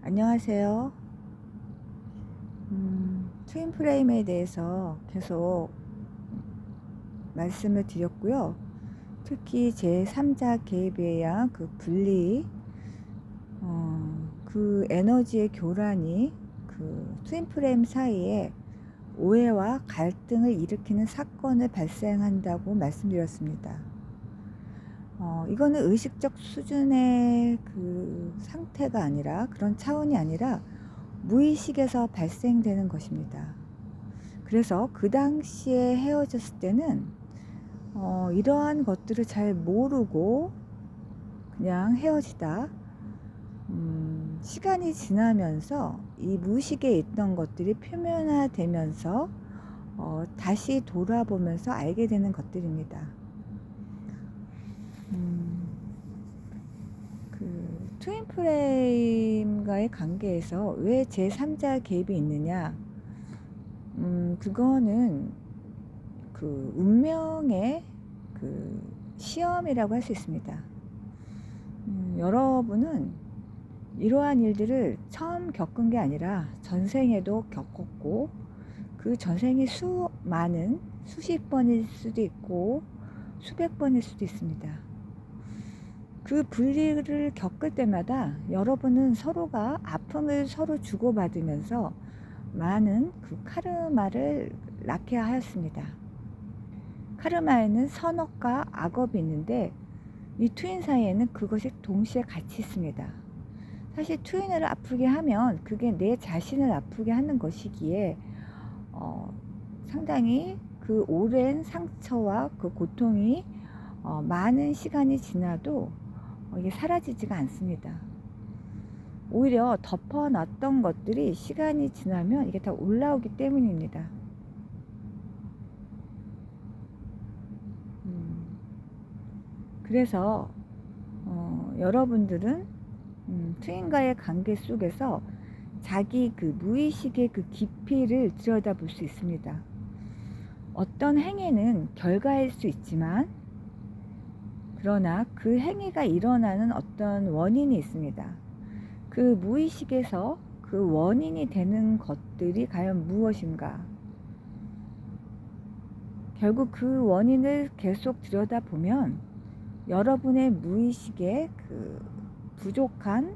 안녕하세요. 트윈 프레임에 대해서 계속 말씀을 드렸고요. 특히 제3자 개입에 의한 그 분리, 그 에너지의 교란이 그 트윈 프레임 사이에 오해와 갈등을 일으키는 사건을 발생한다고 말씀드렸습니다. 이거는 의식적 수준의 그 상태가 아니라, 그런 차원이 아니라 무의식에서 발생되는 것입니다. 그래서 그 당시에 헤어졌을 때는 이러한 것들을 잘 모르고 그냥 헤어지다 시간이 지나면서 이 무의식에 있던 것들이 표면화되면서 다시 돌아보면서 알게 되는 것들입니다. 그 트윈 프레임과의 관계에서 왜 제3자 개입이 있느냐, 그거는 그 운명의 그 시험이라고 할 수 있습니다. 여러분은 이러한 일들을 처음 겪은 게 아니라 전생에도 겪었고, 그 전생이 수많은 수십 번일 수도 있고 수백 번일 수도 있습니다. 그 분리를 겪을 때마다 여러분은 서로가 아픔을 서로 주고받으면서 많은 그 카르마를 낳게 하였습니다. 카르마에는 선업과 악업이 있는데 이 트윈 사이에는 그것이 동시에 같이 있습니다. 사실 트윈을 아프게 하면 그게 내 자신을 아프게 하는 것이기에 상당히 그 오랜 상처와 그 고통이 많은 시간이 지나도 이게 사라지지가 않습니다. 오히려 덮어놨던 것들이 시간이 지나면 이게 다 올라오기 때문입니다. 그래서 여러분들은 트윈과의 관계 속에서 자기 그 무의식의 그 깊이를 들여다볼 수 있습니다. 어떤 행위는 결과일 수 있지만, 그러나 그 행위가 일어나는 어떤 원인이 있습니다. 그 무의식에서 그 원인이 되는 것들이 과연 무엇인가? 결국 그 원인을 계속 들여다보면 여러분의 무의식의 그 부족한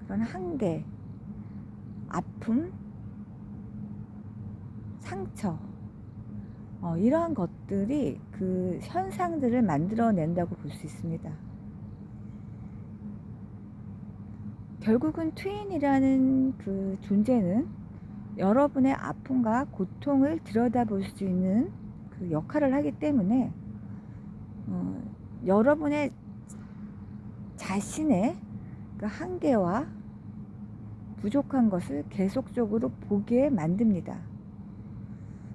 그런 한계, 아픔, 상처, 이러한 것들이 그 현상들을 만들어낸다고 볼 수 있습니다. 결국은 트윈이라는 그 존재는 여러분의 아픔과 고통을 들여다볼 수 있는 그 역할을 하기 때문에 여러분의 자신의 그 한계와 부족한 것을 계속적으로 보게 만듭니다.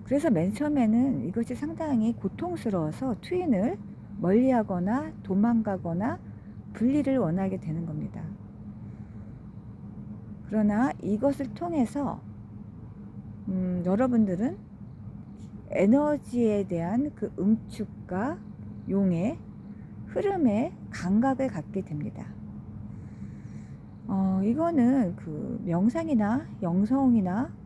그래서 맨 처음에는 이것이 상당히 고통스러워서 트윈을 멀리하거나 도망가거나 분리를 원하게 되는 겁니다. 그러나 이것을 통해서 여러분들은 에너지에 대한 그 응축과 용의 흐름의 감각을 갖게 됩니다. 이거는 그 명상이나 영성이나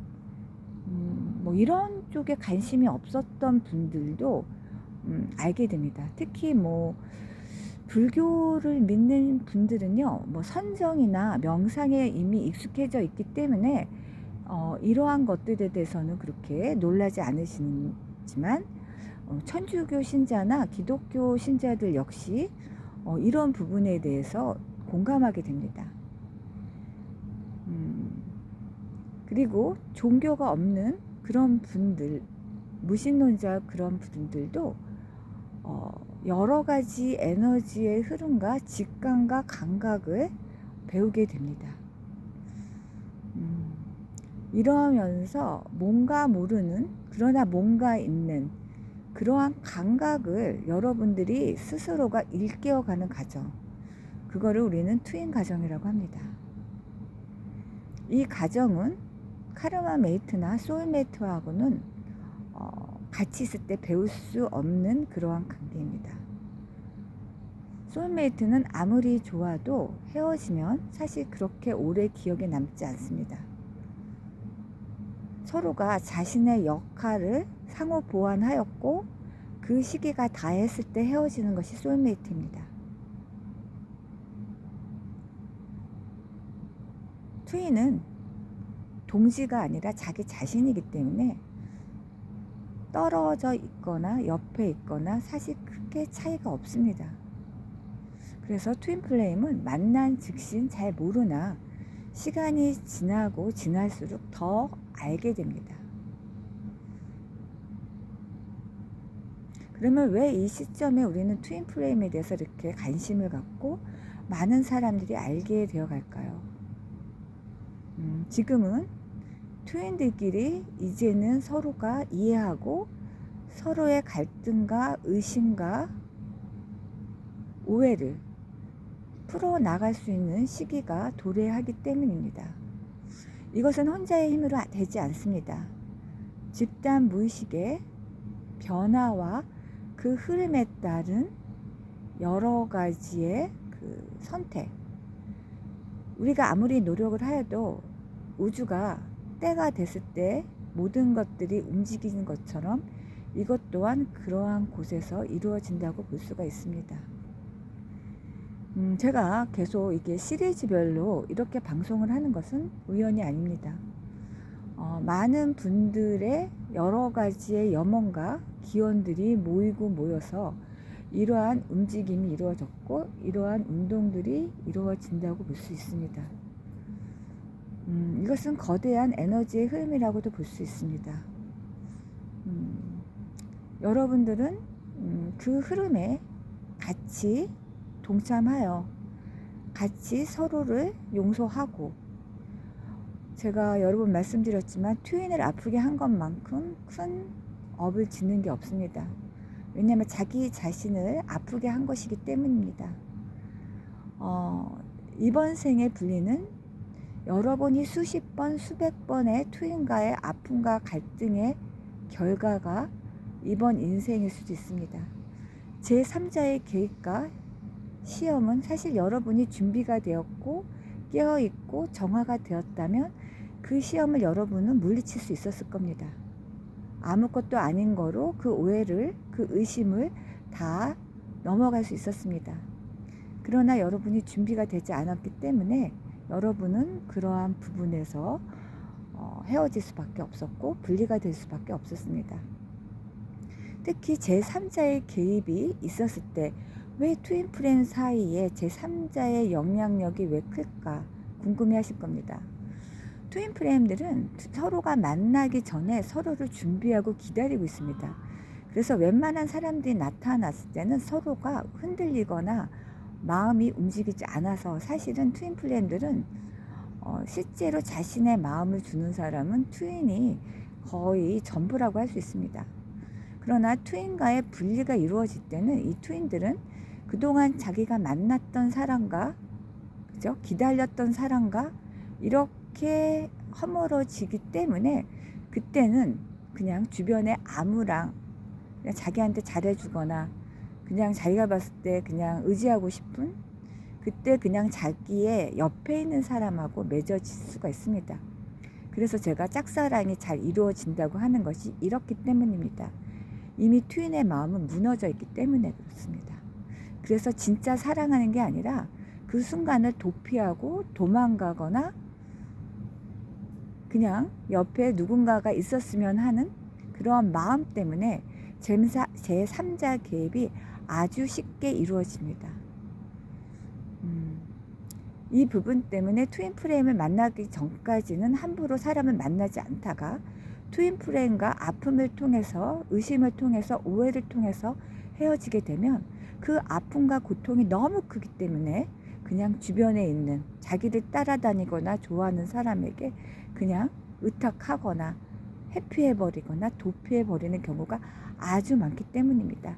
뭐 이런 쪽에 관심이 없었던 분들도 알게 됩니다. 특히 뭐 불교를 믿는 분들은요, 뭐 선정이나 명상에 이미 익숙해져 있기 때문에 이러한 것들에 대해서는 그렇게 놀라지 않으시지만 천주교 신자나 기독교 신자들 역시 이런 부분에 대해서 공감하게 됩니다. 그리고 종교가 없는 그런 분들, 무신론자 그런 분들도 여러 가지 에너지의 흐름과 직감과 감각을 배우게 됩니다. 이러면서 뭔가 모르는, 그러나 뭔가 있는 그러한 감각을 여러분들이 스스로가 일깨워가는 과정, 그거를 우리는 트윈 과정이라고 합니다. 이 과정은 카르마 메이트나 소울메이트하고는 같이 있을 때 배울 수 없는 그러한 관계입니다. 소울메이트는 아무리 좋아도 헤어지면 사실 그렇게 오래 기억에 남지 않습니다. 서로가 자신의 역할을 상호 보완하였고 그 시기가 다했을 때 헤어지는 것이 소울메이트입니다. 트윈은 동지가 아니라 자기 자신이기 때문에 떨어져 있거나 옆에 있거나 사실 크게 차이가 없습니다. 그래서 트윈 플레임은 만난 즉신 잘 모르나 시간이 지나고 지날수록 더 알게 됩니다. 그러면 왜 이 시점에 우리는 트윈 플레임에 대해서 이렇게 관심을 갖고 많은 사람들이 알게 되어 갈까요? 지금은 트윈들끼리 이제는 서로가 이해하고 서로의 갈등과 의심과 오해를 풀어나갈 수 있는 시기가 도래하기 때문입니다. 이것은 혼자의 힘으로 되지 않습니다. 집단 무의식의 변화와 그 흐름에 따른 여러 가지의 그 선택, 우리가 아무리 노력을 하여도 우주가 때가 됐을 때 모든 것들이 움직이는 것처럼 이것 또한 그러한 곳에서 이루어진다고 볼 수가 있습니다. 제가 계속 이게 시리즈별로 이렇게 방송을 하는 것은 우연이 아닙니다. 많은 분들의 여러 가지의 염원과 기원들이 모이고 모여서 이러한 움직임이 이루어졌고 이러한 운동들이 이루어진다고 볼 수 있습니다. 이것은 거대한 에너지의 흐름이라고도 볼 수 있습니다. 여러분들은 그 흐름에 같이 동참하여 같이 서로를 용서하고, 제가 여러 번 말씀드렸지만 트윈을 아프게 한 것만큼 큰 업을 짓는 게 없습니다. 왜냐하면 자기 자신을 아프게 한 것이기 때문입니다. 이번 생의 분리는 여러분이 수십 번 수백 번의 트윈과의 아픔과 갈등의 결과가 이번 인생일 수도 있습니다. 제3자의 개입과 시험은 사실 여러분이 준비가 되었고 깨어있고 정화가 되었다면 그 시험을 여러분은 물리칠 수 있었을 겁니다. 아무것도 아닌 거로 그 오해를, 그 의심을 다 넘어갈 수 있었습니다. 그러나 여러분이 준비가 되지 않았기 때문에 여러분은 그러한 부분에서 헤어질 수밖에 없었고 분리가 될 수밖에 없었습니다. 특히 제3자의 개입이 있었을 때 왜 트윈 플레임 사이에 제3자의 영향력이 왜 클까 궁금해 하실 겁니다. 트윈 플레임들은 서로가 만나기 전에 서로를 준비하고 기다리고 있습니다. 그래서 웬만한 사람들이 나타났을 때는 서로가 흔들리거나 마음이 움직이지 않아서, 사실은 트윈 플레임들은 실제로 자신의 마음을 주는 사람은 트윈이 거의 전부라고 할 수 있습니다. 그러나 트윈과의 분리가 이루어질 때는 이 트윈들은 그동안 자기가 만났던 사람과, 그죠? 기다렸던 사람과 이렇게 허물어지기 때문에 그때는 그냥 주변에 아무랑 그냥 자기한테 잘해주거나 그냥 자기가 봤을 때 그냥 의지하고 싶은, 그때 그냥 자기의 옆에 있는 사람하고 맺어질 수가 있습니다. 그래서 제가 짝사랑이 잘 이루어진다고 하는 것이 이렇기 때문입니다. 이미 트윈의 마음은 무너져 있기 때문에 그렇습니다. 그래서 진짜 사랑하는 게 아니라 그 순간을 도피하고 도망가거나 그냥 옆에 누군가가 있었으면 하는 그러한 마음 때문에 제3자 개입이 아주 쉽게 이루어집니다. 이 부분 때문에 트윈 플레임을 만나기 전까지는 함부로 사람을 만나지 않다가 트윈 플레임과 아픔을 통해서, 의심을 통해서, 오해를 통해서 헤어지게 되면 그 아픔과 고통이 너무 크기 때문에 그냥 주변에 있는 자기를 따라다니거나 좋아하는 사람에게 그냥 의탁하거나 회피해버리거나 도피해버리는 경우가 아주 많기 때문입니다.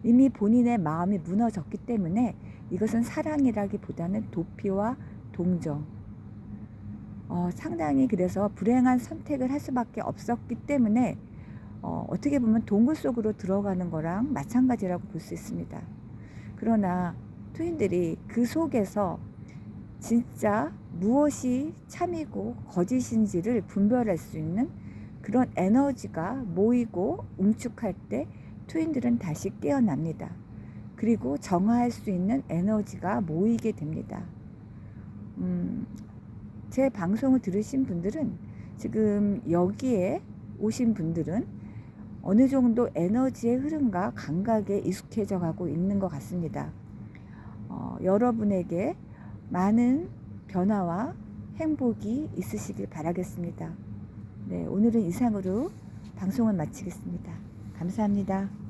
이미 본인의 마음이 무너졌기 때문에 이것은 사랑이라기보다는 도피와 동정, 상당히 그래서 불행한 선택을 할 수밖에 없었기 때문에 어떻게 보면 동굴 속으로 들어가는 거랑 마찬가지라고 볼 수 있습니다. 그러나 트윈들이 그 속에서 진짜 무엇이 참이고 거짓인지를 분별할 수 있는 그런 에너지가 모이고 응축할 때 트윈들은 다시 깨어납니다. 그리고 정화할 수 있는 에너지가 모이게 됩니다. 제 방송을 들으신 분들은, 지금 여기에 오신 분들은 어느 정도 에너지의 흐름과 감각에 익숙해져 가고 있는 것 같습니다. 여러분에게 많은 변화와 행복이 있으시길 바라겠습니다. 네, 오늘은 이상으로 방송을 마치겠습니다. 감사합니다.